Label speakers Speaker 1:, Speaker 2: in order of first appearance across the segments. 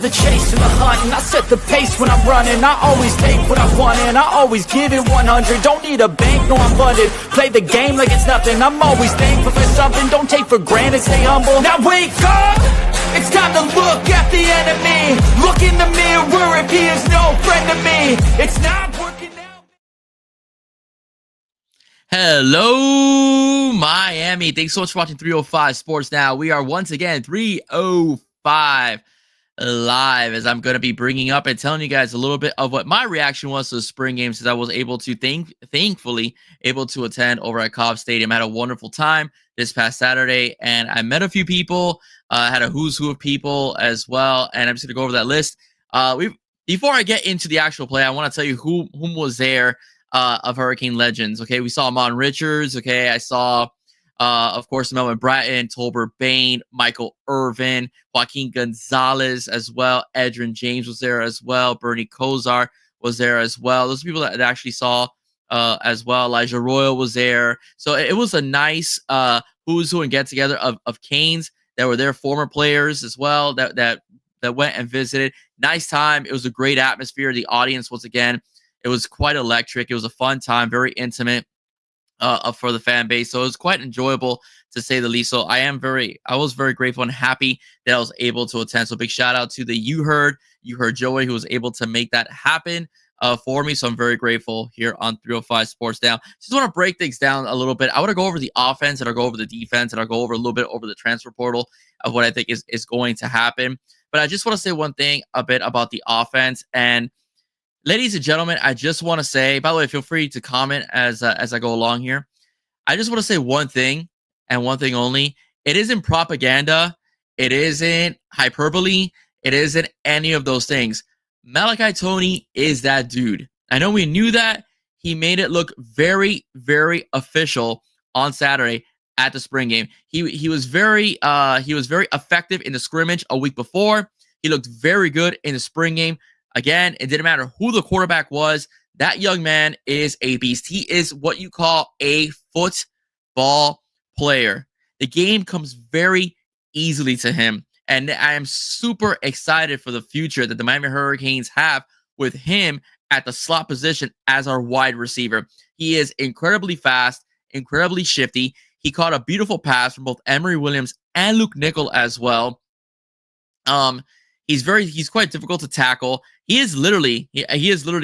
Speaker 1: love the chase and the hunt, and I set the pace when I'm running. I always take what I want and I always give it 100. Don't need a bank, no I'm funded. Play the game like it's nothing. I'm always thankful for something. Don't take for granted, stay humble. Now wake up! It's time to look at the enemy. Look in the mirror if he is no friend to me. It's not working out.
Speaker 2: Hello, Miami. Thanks so much for watching 305 Sports Now. We are once again 305 live, as I'm going to be bringing up and telling you guys a little bit of what my reaction was to the spring game, since I was able to thankfully able to attend over at Cobb Stadium. I had a wonderful time this past Saturday, and I met a few people. Had a who's who of people as well, and I'm just going to go over that list. Before I get into the actual play, I want to tell you whom was there of Hurricane Legends. Okay, we saw Amon Richards. Okay, I saw, of course, Melvin Bratton, Tolbert Bain, Michael Irvin, Joaquin Gonzalez as well. Edrin James was there as well. Bernie Kosar was there as well. Those are people that actually saw as well. Elijah Royal was there. So it was a nice who's who and get together of Canes that were there, former players as well that went and visited. Nice time. It was a great atmosphere. The audience was, again, it was quite electric. It was a fun time, very intimate for the fan base. So it was quite enjoyable, to say the least. So I was very grateful and happy that I was able to attend. So big shout out to the You Heard Joey, who was able to make that happen for me. So I'm very grateful here on 305 Sports Now. Just want to break things down a little bit. I want to go over the offense, and I'll go over the defense, and I'll go over a little bit over the transfer portal of what I think is going to happen. But I just want to say one thing a bit about the offense. And ladies and gentlemen, I just want to say, by the way, feel free to comment as I go along here. I just want to say one thing and one thing only. It isn't propaganda. It isn't hyperbole. It isn't any of those things. Malachi Tony is that dude. I know we knew that. He made it look very, very official on Saturday at the spring game. He was very effective in the scrimmage a week before. He looked very good in the spring game. Again, it didn't matter who the quarterback was. That young man is a beast. He is what you call a football player. The game comes very easily to him. And I am super excited for the future that the Miami Hurricanes have with him at the slot position as our wide receiver. He is incredibly fast, incredibly shifty. He caught a beautiful pass from both Emory Williams and Luke Nickel as well. He's quite difficult to tackle. He is literally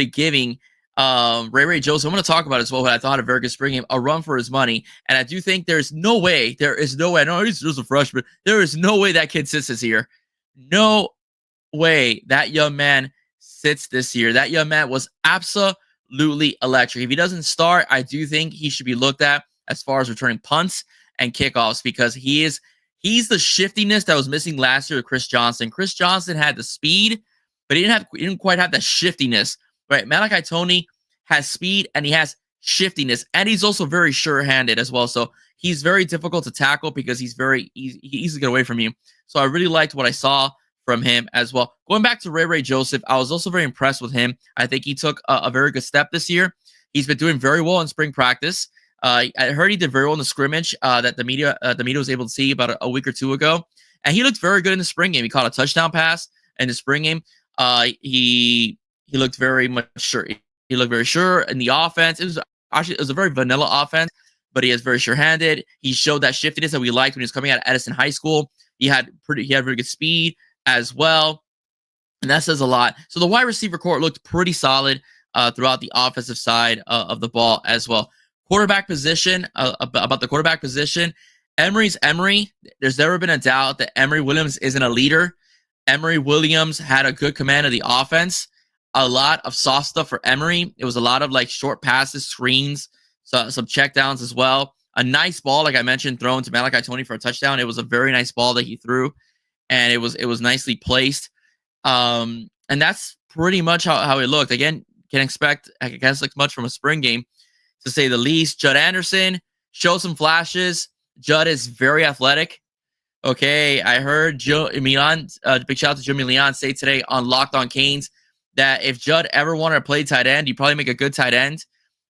Speaker 2: giving Ray Joseph, I'm going to talk about it as well, but I thought had a very good spring game, a run for his money. And I do think there is no way, I know he's just a freshman, there is no way that kid sits this year. No way that young man sits this year. That young man was absolutely electric. If he doesn't start, I do think he should be looked at as far as returning punts and kickoffs, because he's the shiftiness that was missing last year with Chris Johnson. Chris Johnson had the speed, but he didn't quite have that shiftiness. Right, Malachi Tony has speed and he has shiftiness, and he's also very sure-handed as well. So he's very difficult to tackle because he's very easy to get away from you. So I really liked what I saw from him as well. Going back to Ray Joseph, I was also very impressed with him. I think he took a very good step this year. He's been doing very well in spring practice. I heard he did very well in the scrimmage that the media was able to see about a week or two ago, and he looked very good in the spring game. He caught a touchdown pass in the spring game. He looked very much sure. He looked very sure in the offense. It was a very vanilla offense, but he is very sure-handed. He showed that shiftiness that we liked when he was coming out of Edison High School. He had very good speed as well, and that says a lot. So the wide receiver core looked pretty solid throughout the offensive side of the ball as well. Quarterback position, about the quarterback position, Emory's Emory. There's never been a doubt that Emory Williams isn't a leader. Emory Williams had a good command of the offense. A lot of soft stuff for Emory. It was a lot of like short passes, screens, some checkdowns as well. A nice ball, like I mentioned, thrown to Malachi Tony for a touchdown. It was a very nice ball that he threw, and it was nicely placed. And that's pretty much how it looked. Again, can expect much from a spring game, to say the least. Judd Anderson showed some flashes. Judd is very athletic. Okay, I heard big shout out to Jimmy Leon say today on Locked On Canes that if Judd ever wanted to play tight end, he'd probably make a good tight end.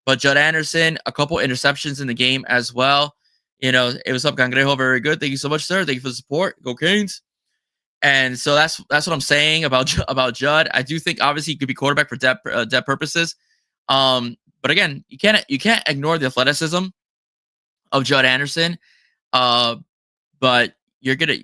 Speaker 2: But Judd Anderson, a couple interceptions in the game as well. You know, it was up, Cangrejo. Very good. Thank you so much, sir. Thank you for the support. Go Canes. And so that's what I'm saying about Judd. I do think obviously he could be quarterback for depth purposes. But again, you can't ignore the athleticism of Judd Anderson. Uh, but you're gonna,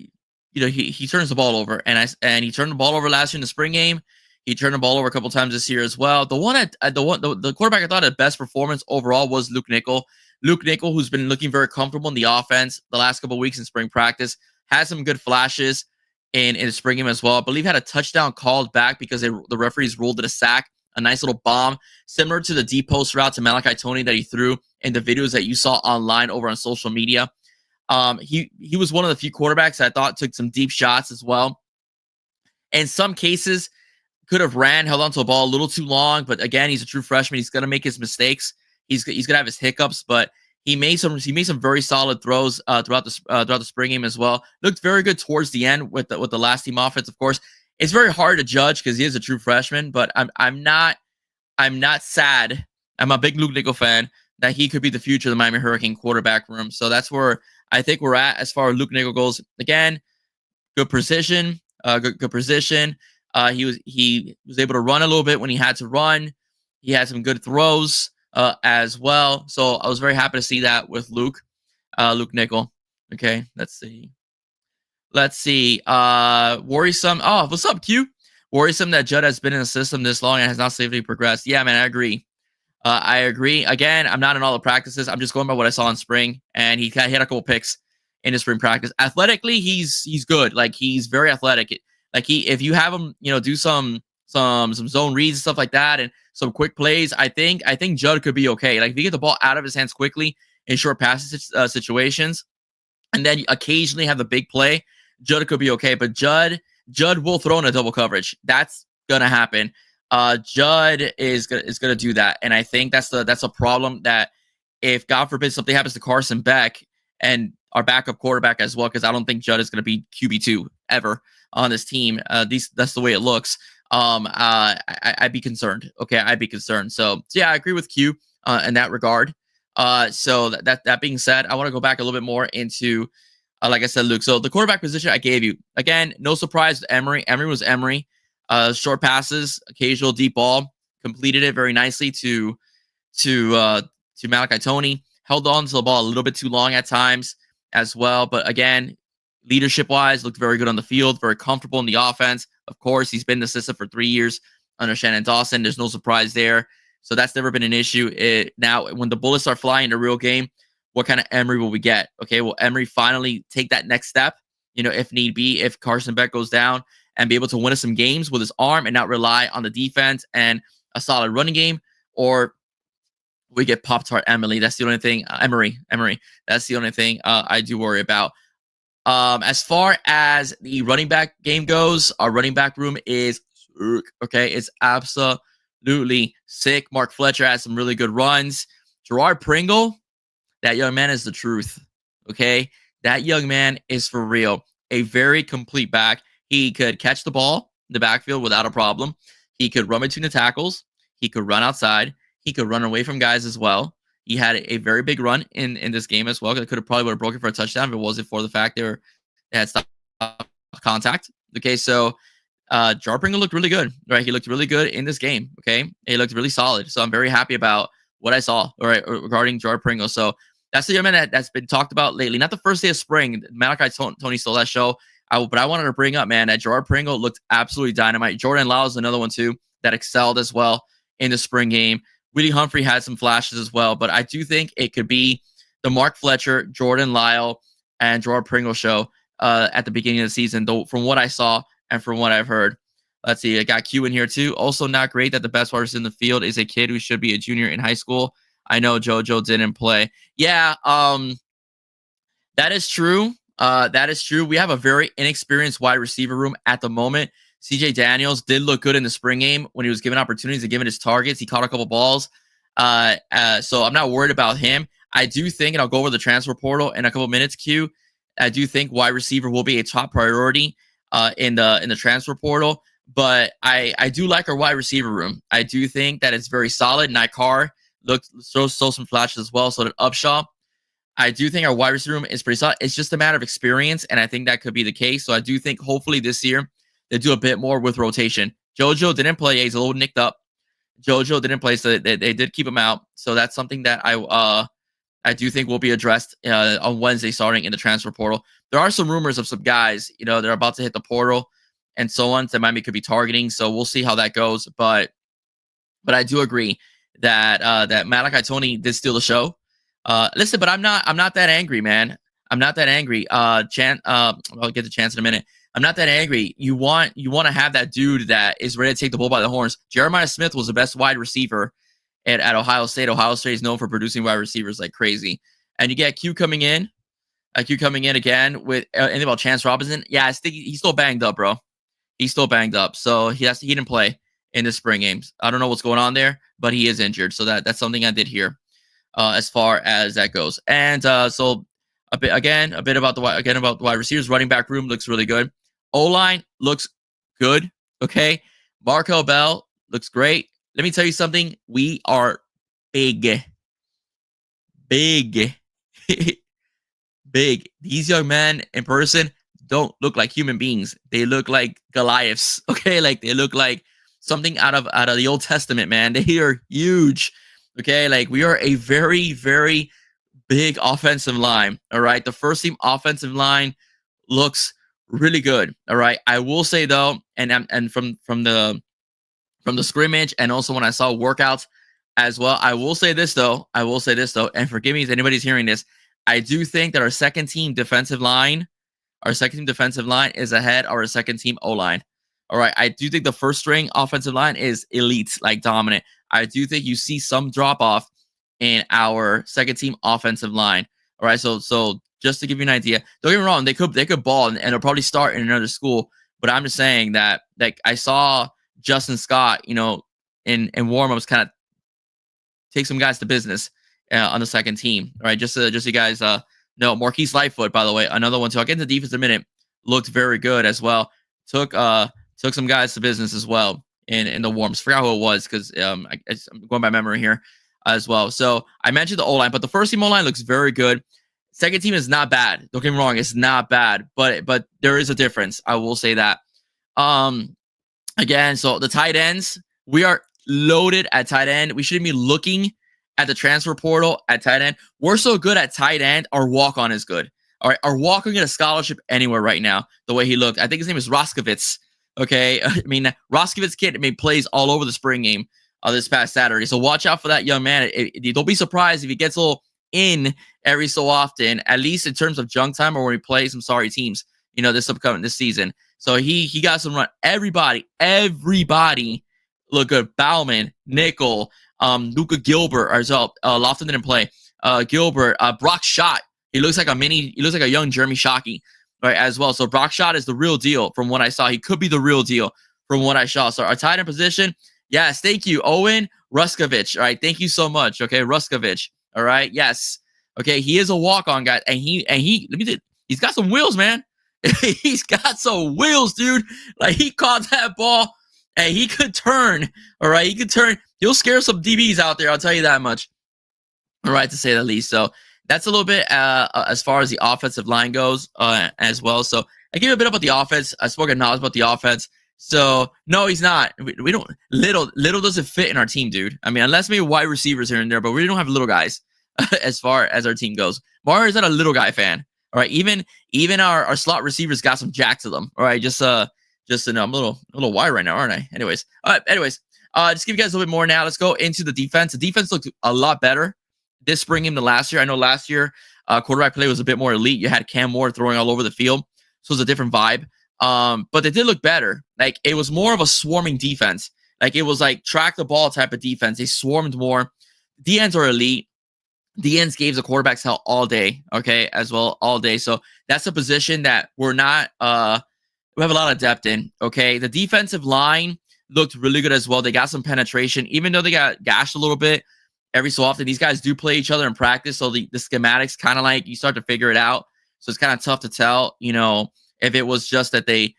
Speaker 2: he turns the ball over, and he turned the ball over last year in the spring game. He turned the ball over a couple times this year as well. The quarterback I thought had best performance overall was Luke Nickel. Luke Nickel, who's been looking very comfortable in the offense the last couple of weeks in spring practice, had some good flashes in the spring game as well. I believe had a touchdown called back because the referees ruled it a sack. A nice little bomb, similar to the deep post route to Malachi Tony that he threw in the videos that you saw online over on social media. He was one of the few quarterbacks I thought took some deep shots as well. In some cases, could have held onto the ball a little too long, but again, he's a true freshman. He's gonna make his mistakes. He's gonna have his hiccups, but he made some very solid throws throughout the spring game as well. Looked very good towards the end with the last team offense. Of course, it's very hard to judge because he is a true freshman, but I'm not sad. I'm a big Luke Nickel fan that he could be the future of the Miami Hurricane quarterback room. So that's where I think we're at as far as Luke Nickel goes. Again, good precision, good position. He was able to run a little bit when he had to run. He had some good throws as well. So I was very happy to see that with Luke Nickel. Okay, let's see. Worrisome. Oh, what's up, Q? Worrisome that Judd has been in the system this long and has not safely progressed. Yeah, man, I agree. I agree. Again, I'm not in all the practices. I'm just going by what I saw in spring, and he had a couple picks in his spring practice. Athletically, he's good. Like, he's very athletic. If you have him, do some zone reads and stuff like that, and some quick plays, I think Judd could be okay. Like, if you get the ball out of his hands quickly in short passage situations, and then occasionally have the big play, Judd could be okay. But Judd will throw in a double coverage. That's gonna happen. Judd is gonna do that, and I think that's a problem that if God forbid something happens to Carson Beck and our backup quarterback as well, because I don't think Judd is gonna be QB2 ever on this team. That's the way it looks. I'd be concerned. Okay, I'd be concerned. So yeah, I agree with Q in that regard. So that being said, I want to go back a little bit more into, like I said, Luke. So the quarterback position I gave you, again, no surprise to Emory. Emory was Emory. Short passes, occasional deep ball, completed it very nicely to Malachi Tony. Held on to the ball a little bit too long at times as well. But again, leadership-wise, looked very good on the field, very comfortable in the offense. Of course, he's been the assistant for 3 years under Shannon Dawson. There's no surprise there. So that's never been an issue. Now, when the bullets are flying in the real game, what kind of Emory will we get? Okay, will Emory finally take that next step, if need be, if Carson Beck goes down, and be able to win us some games with his arm and not rely on the defense and a solid running game? Or we get Pop-Tart Emily. That's the only thing. Emory. That's the only thing I do worry about. As far as the running back game goes, our running back room is sick. Okay, it's absolutely sick. Mark Fletcher has some really good runs. Gerard Pringle, that young man is the truth. Okay, that young man is for real. A very complete back. He could catch the ball in the backfield without a problem. He could run between the tackles. He could run outside. He could run away from guys as well. He had a very big run in this game as well. They could have probably would have broken for a touchdown if it wasn't for the fact they had stopped contact. Okay, so Gerard Pringle looked really good, right? He looked really good in this game. Okay, he looked really solid. So I'm very happy about what I saw, right, regarding Gerard Pringle. So that's the young man that's been talked about lately. Not the first day of spring. Malachi Tony stole that show. But I wanted to bring up, man, that Gerard Pringle looked absolutely dynamite. Jordan Lyle is another one, too, that excelled as well in the spring game. Willie Humphrey had some flashes as well. But I do think it could be the Mark Fletcher, Jordan Lyle, and Gerard Pringle show at the beginning of the season, though, from what I saw and from what I've heard. Let's see. I got Q in here, too. Also not great that the best artist in the field is a kid who should be a junior in high school. I know JoJo didn't play. Yeah, that is true. That is true. We have a very inexperienced wide receiver room at the moment. CJ Daniels did look good in the spring game when he was given opportunities and given his targets. He caught a couple balls. So I'm not worried about him. I do think, and I'll go over the transfer portal in a couple minutes, Q. I do think wide receiver will be a top priority in the transfer portal. But I do like our wide receiver room. I do think that it's very solid. Nikar showed some flashes as well. So did Upshaw. I do think our wide receiver room is pretty solid. It's just a matter of experience, and I think that could be the case. So I do think hopefully this year they do a bit more with rotation. JoJo didn't play. He's a little nicked up. JoJo didn't play, so they did keep him out. So that's something that I do think will be addressed on Wednesday starting in the transfer portal. There are some rumors of some guys, they're about to hit the portal and so on that Miami could be targeting. So we'll see how that goes. But I do agree that that Malachi Tony did steal the show. Listen, but I'm not that angry, man. I'm not that angry. I'll get the chance in a minute. I'm not that angry. You want to have that dude that is ready to take the bull by the horns. Jeremiah Smith was the best wide receiver at Ohio State. Ohio State is known for producing wide receivers like crazy. And you get Q coming in again with anything about Chance Robinson. Yeah, I think he's still banged up, bro. He's still banged up. So he didn't play in the spring games. I don't know what's going on there, but he is injured. So that's something I did hear as far as that goes. And so a bit about the wide receivers. Running back room looks really good. O-line looks good. Okay. Markel Bell looks great. Let me tell you something. We are big. Big. These young men in person don't look like human beings. They look like Goliaths. Okay. Like they look like something out of the Old Testament, man. They are huge. Okay. Like we are a very, very big offensive line. All right. The first team offensive line looks really good. All right. I will say though, and from the scrimmage and also when I saw workouts as well, I will say this though, and forgive me if anybody's hearing this, I do think that our second team defensive line is ahead of our second team O-line. All right. I do think the first string offensive line is elite, like dominant. I do think you see some drop off in our second team offensive line. All right. So just to give you an idea, don't get me wrong, they could ball and they'll probably start in another school. But I'm just saying that like I saw Justin Scott, in warmups kind of take some guys to business on the second team. All right. Just so you guys know, Marquise Lightfoot, by the way, another one too. I'll get into defense in a minute. Looked very good as well. Took some guys to business as well in the warms. Forgot who it was because I'm going by memory here as well. So I mentioned the O-line, but the first team O-line looks very good. Second team is not bad. Don't get me wrong, it's not bad, but there is a difference. I will say that. Again, so the tight ends, we are loaded at tight end. We shouldn't be looking at the transfer portal at tight end. We're so good at tight end. Our walk-on is good. All right, our walk-on get a scholarship anywhere right now. The way he looked, I think his name is Roskovitz. Okay, I mean Roskovitz kid made plays all over the spring game this past Saturday. So watch out for that young man. Don't be surprised if he gets a little in every so often, at least in terms of junk time or when we play some sorry teams, this season. So he got some run. Everybody look good. Bauman, Nickel, Luka Gilbert as well. Lofton didn't play. Gilbert, Brock Schott. He looks like a young Jeremy Shockey, right, as well. So Brock Schott is the real deal from what I saw. He could be the real deal from what I saw. So our tight end position, yes, thank you, Owen Ruskovich. All right, thank you so much. Okay, Ruskovich. All right. Yes. Okay. He is a walk-on guy, and he's got some wheels, man. He's got some wheels, dude. Like he caught that ball, and he could turn. All right. He could turn. He'll scare some DBs out there. I'll tell you that much. All right, to say the least. So that's a little bit as far as the offensive line goes as well. So I gave a bit about the offense. I spoke knowledge about the offense. So no, he's not. We don't. Little doesn't fit in our team, dude. I mean, unless maybe wide receivers here and there, but we don't have little guys as far as our team goes. Mario is not a little guy fan. All right, even our slot receivers got some jack to them. All right, just to know, I'm a little wide right now, aren't I? Anyways, just give you guys a little bit more now. Let's go into the defense. The defense looked a lot better this spring game than last year. I know last year quarterback play was a bit more elite. You had Cam Moore throwing all over the field, so it was a different vibe. But they did look better. Like it was more of a swarming defense. Like it was like track the ball type of defense. They swarmed more. The ends are elite. The ends gave the quarterbacks hell all day. Okay, as well all day. So that's a position that we're not. We have a lot of depth in. Okay, the defensive line looked really good as well. They got some penetration, even though they got gashed a little bit every so often. These guys do play each other in practice, so the schematics kind of like you start to figure it out. So it's kind of tough to tell, if it was just that they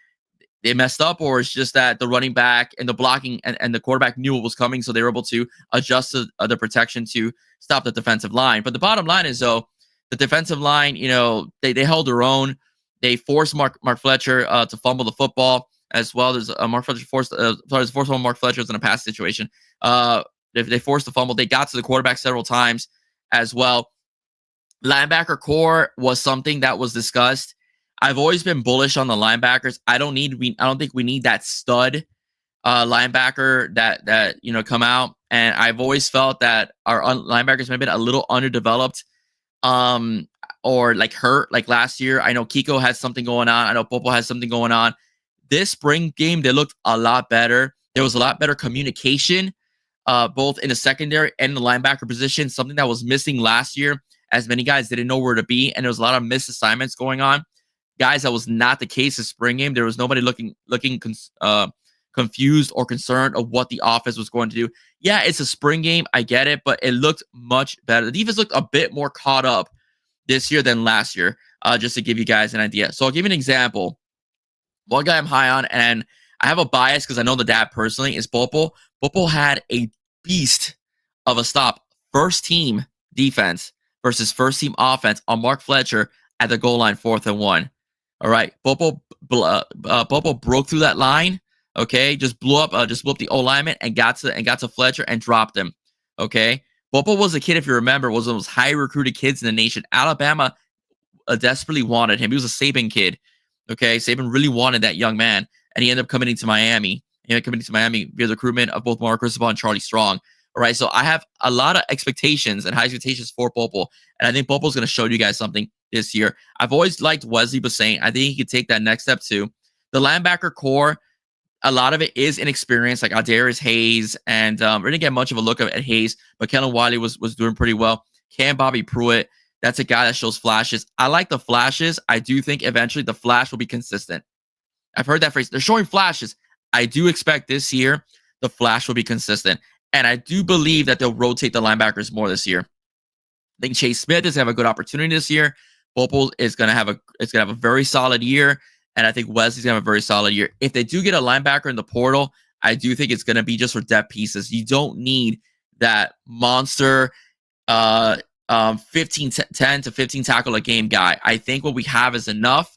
Speaker 2: messed up or it's just that the running back and the blocking and the quarterback knew what was coming, so they were able to adjust the protection to stop the defensive line. But the bottom line is, though, The defensive line, they held their own. They forced Mark Fletcher to fumble the football as well. There's Mark Fletcher forced Mark Fletcher was in a pass situation. They forced the fumble. They got to the quarterback several times as well. Linebacker core was something that was discussed. I've always been bullish on the linebackers. I don't think we need that stud linebacker that come out. And I've always felt that our linebackers may have been a little underdeveloped, or like hurt, like last year. I know Kiko has something going on. I know Popo has something going on. This spring game, they looked a lot better. There was a lot better communication, both in the secondary and the linebacker position, something that was missing last year, as many guys didn't know where to be, and there was a lot of missed assignments going on. Guys, that was not the case this spring game. There was nobody looking confused or concerned of what the offense was going to do. Yeah, it's a spring game. I get it, but it looked much better. The defense looked a bit more caught up this year than last year, just to give you guys an idea. So I'll give you an example. One guy I'm high on, and I have a bias because I know the dad personally, is Popo. Popo had a beast of a stop. First team defense versus first team offense on Mark Fletcher at the goal line, 4th and 1. All right, Popo broke through that line. Okay, just blew up the O lineman and got to Fletcher and dropped him. Okay, Popo was a kid, if you remember, was one of those high recruited kids in the nation. Alabama desperately wanted him. He was a Saban kid. Okay, Saban really wanted that young man, and he ended up coming to Miami. He ended up coming to Miami via the recruitment of both Mark Cristobal and Charlie Strong. All right, so I have a lot of expectations and high expectations for Popo, and I think Popo's going to show you guys something this year. I've always liked Wesley Bassane. I think he could take that next step too. The linebacker core, a lot of it is inexperience, like Adarius Hayes, and we didn't get much of a look at Hayes, but Kellen Wiley was doing pretty well. Cam Bobby Pruitt, that's a guy that shows flashes. I like the flashes. I do think eventually the flash will be consistent. I've heard that phrase. They're showing flashes. I do expect this year the flash will be consistent. And I do believe that they'll rotate the linebackers more this year. I think Chase Smith is going to have a good opportunity this year. Popo is going to have a very solid year. And I think Wesley's going to have a very solid year. If they do get a linebacker in the portal, I do think it's going to be just for depth pieces. You don't need that monster 10 to 15 tackle a game guy. I think what we have is enough.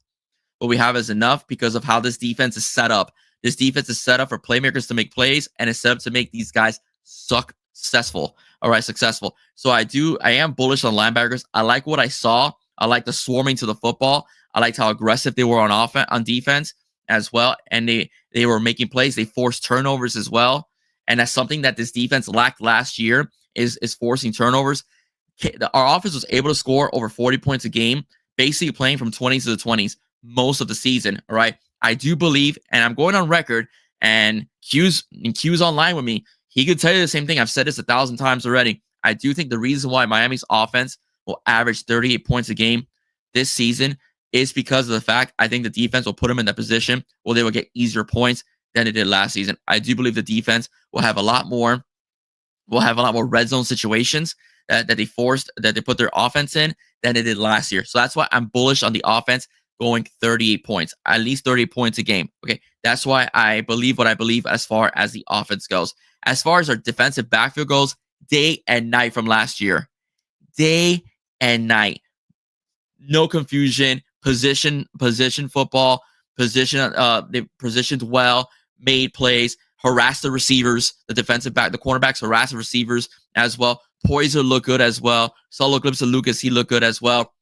Speaker 2: What we have is enough because of how this defense is set up. This defense is set up for playmakers to make plays, and it's set up to make these guys successful. All right, successful. So I am bullish on linebackers. I like what I saw. I like the swarming to the football. I liked how aggressive they were on defense as well. And they were making plays. They forced turnovers as well. And that's something that this defense lacked last year is forcing turnovers. Our offense was able to score over 40 points a game, basically playing from 20s to the 20s most of the season. All right. I do believe, and I'm going on record, and Q's online with me. He could tell you the same thing. I've said this 1,000 times already. I do think the reason why Miami's offense will average 38 points a game this season is because of the fact I think the defense will put them in that position where they will get easier points than they did last season. I do believe the defense will have a lot more red zone situations that they put their offense in than they did last year. So that's why I'm bullish on the offense going 38 points, at least 38 points a game. Okay, that's why I believe what I believe as far as the offense goes. As far as our defensive backfield goes, day and night from last year. Day and night. No confusion. Position football. They positioned well, made plays, harassed the receivers, the cornerbacks harassed the receivers as well. Poyser looked good as well. Solo clips of Lucas, he looked good as well.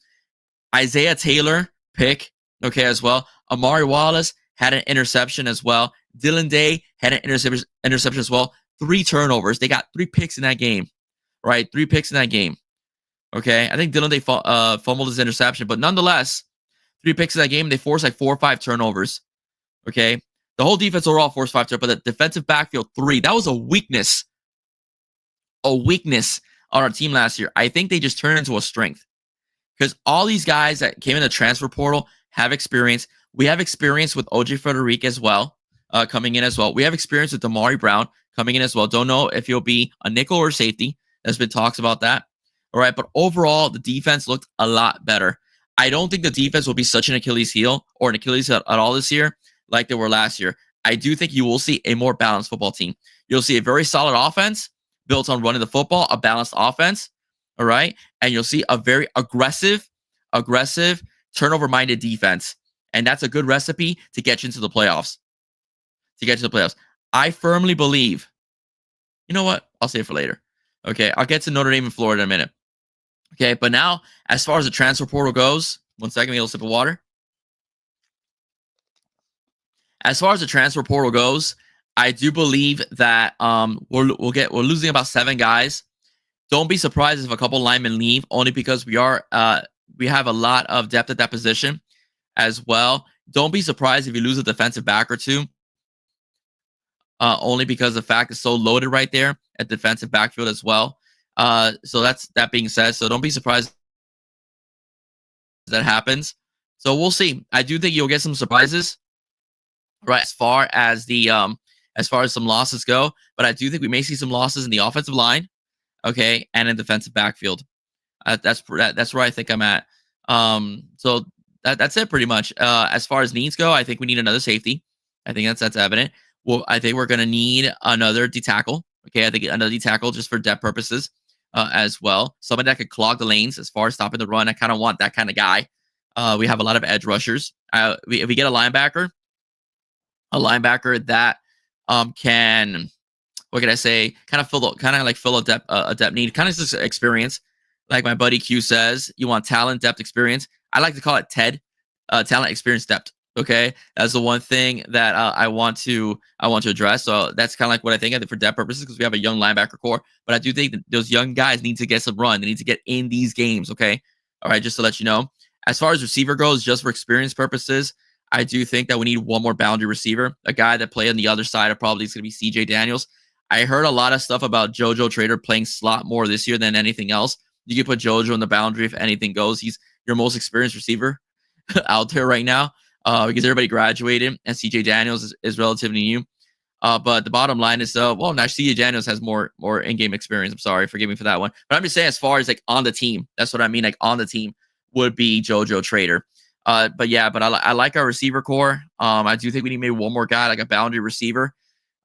Speaker 2: Isaiah Taylor, pick, okay, as well. Amari Wallace had an interception as well. Dylan Day had an interception as well. 3 turnovers. They got 3 picks in that game, right? 3 picks in that game. Okay, I think Dylan Day fumbled his interception, but nonetheless, 3 picks in that game. They forced like 4 or 5 turnovers. Okay, the whole defense overall forced 5 turnovers, but the defensive backfield 3. That was a weakness on our team last year. I think they just turned into a strength because all these guys that came in the transfer portal have experience. We have experience with OJ Frederick as well, coming in as well. We have experience with Damari Brown coming in as well. Don't know if he'll be a nickel or safety. There's been talks about that. All right, but overall, the defense looked a lot better. I don't think the defense will be such an Achilles heel or an Achilles heel at all this year like they were last year. I do think you will see a more balanced football team. You'll see a very solid offense built on running the football, a balanced offense. All right. And you'll see a very aggressive, turnover-minded defense. And that's a good recipe to get you into the playoffs. I firmly believe, you know what? I'll save it for later. Okay. I'll get to Notre Dame and Florida in a minute. Okay. But now, as far as the transfer portal goes, 1 second, me a little sip of water. As far as the transfer portal goes, I do believe that we're losing about 7 guys. Don't be surprised if a couple linemen leave, only because we have a lot of depth at that position as well. Don't be surprised if you lose a defensive back or two, only because the fact is so loaded right there at defensive backfield as well. So that being said, so don't be surprised if that happens. So we'll see. I do think you'll get some surprises, right? As far as some losses go, but I do think we may see some losses in the offensive line, okay, and in defensive backfield. That's where I think I'm at. So that's it pretty much. As far as needs go, I think we need another safety. I think that's evident. Well, I think we're gonna need another D tackle. Okay, I think another D tackle just for depth purposes as well. Somebody that could clog the lanes as far as stopping the run. I kind of want that kind of guy. We have a lot of edge rushers. If we get a linebacker that can, what can I say, kind of fill a depth need, kind of just experience. Like my buddy Q says, you want talent, depth, experience. I like to call it TED, talent, experience, depth. Okay, that's the one thing that I want to address. So that's kind of like what I think for depth purposes, because we have a young linebacker core. But I do think that those young guys need to get some run. They need to get in these games. Okay, all right, just to let you know. As far as receiver goes, just for experience purposes, I do think that we need one more boundary receiver, a guy that play on the other side of probably is going to be CJ Daniels. I heard a lot of stuff about JoJo Trader playing slot more this year than anything else. You can put JoJo in the boundary if anything goes. He's your most experienced receiver out there right now because everybody graduated and CJ Daniels is relatively new. But the bottom line is, now CJ Daniels has more in-game experience. I'm sorry, forgive me for that one. But I'm just saying, as far as like on the team, that's what I mean. Like on the team would be JoJo Trader. But I like our receiver core. I do think we need maybe one more guy, like a boundary receiver,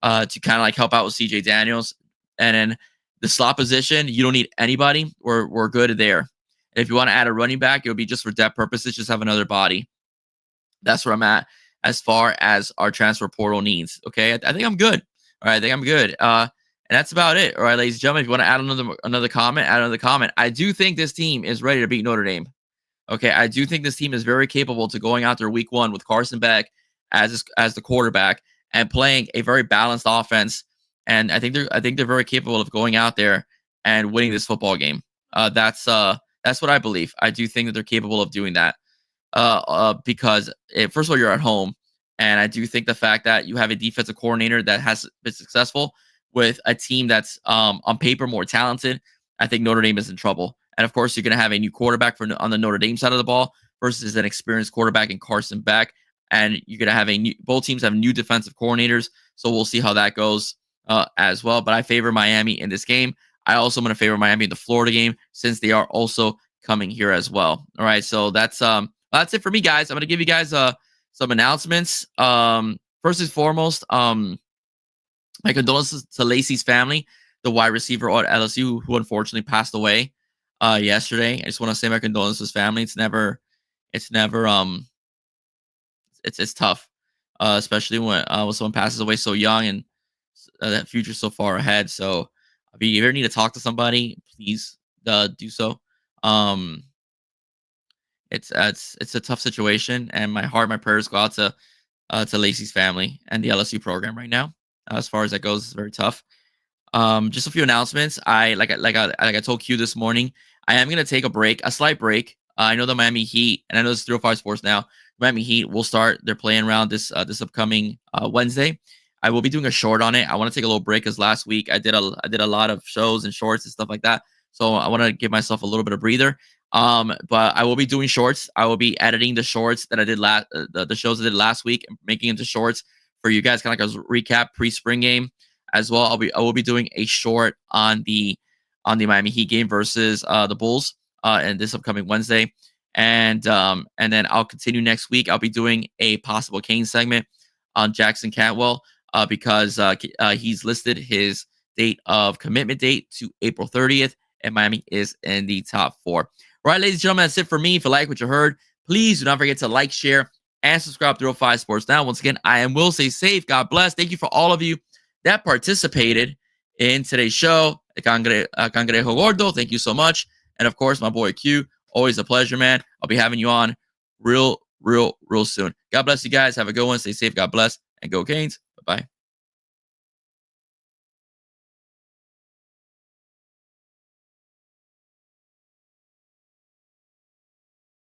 Speaker 2: to kind of like help out with CJ Daniels. And then the slot position, you don't need anybody. We're good there. And if you want to add a running back, it would be just for depth purposes, just have another body. That's where I'm at as far as our transfer portal needs. Okay, I think I'm good. All right, I think I'm good. And that's about it. All right, ladies and gentlemen, if you want to add another comment, add another comment. I do think this team is ready to beat Notre Dame. Okay, I do think this team is very capable to going out there week 1 with Carson Beck as the quarterback and playing a very balanced offense. And I think they're very capable of going out there and winning this football game. That's what I believe. I do think that they're capable of doing that. Because first of all, you're at home, and I do think the fact that you have a defensive coordinator that has been successful with a team that's on paper more talented, I think Notre Dame is in trouble. And of course, you're going to have a new quarterback on the Notre Dame side of the ball versus an experienced quarterback in Carson Beck. And you're going to have both teams have new defensive coordinators. So we'll see how that goes as well. But I favor Miami in this game. I also am going to favor Miami in the Florida game since they are also coming here as well. All right. So that's it for me, guys. I'm going to give you guys some announcements. First and foremost, my condolences to Lacey's family, the wide receiver at LSU who unfortunately passed away yesterday. I just want to say my condolences, family. It's tough, especially when someone passes away so young and that future so far ahead. So if you ever need to talk to somebody, please do so. It's a tough situation, and my prayers go out to Lacey's family and the LSU program right now. As far as that goes, it's very tough. Just a few announcements. I told Q this morning, I am gonna take a slight break. I know the Miami Heat, and I know it's 305 Sports now. Miami Heat will start their playing round this upcoming Wednesday. I will be doing a short on it. I want to take a little break because last week I did a lot of shows and shorts and stuff like that. So I want to give myself a little bit of breather. But I will be doing shorts. I will be editing the shorts that I did the shows I did last week and making into shorts for you guys, kind of like a recap pre-spring game as well. I will be doing a short on the Miami Heat game versus the Bulls and this upcoming Wednesday. And then I'll continue next week. I'll be doing a possible Kane segment on Jackson Cantwell because he's listed his commitment date to April 30th. and Miami is in the top 4. All right, ladies and gentlemen, that's it for me. If you like what you heard, please do not forget to like, share, and subscribe to 305 Sports Now. Once again, I am Will. Stay safe. God bless. Thank you for all of you that participated in today's show. Cangrejo Gordo, thank you so much. And of course, my boy Q, always a pleasure, man. I'll be having you on real soon. God bless you guys. Have a good one. Stay safe. God bless. And go Canes. Bye-bye.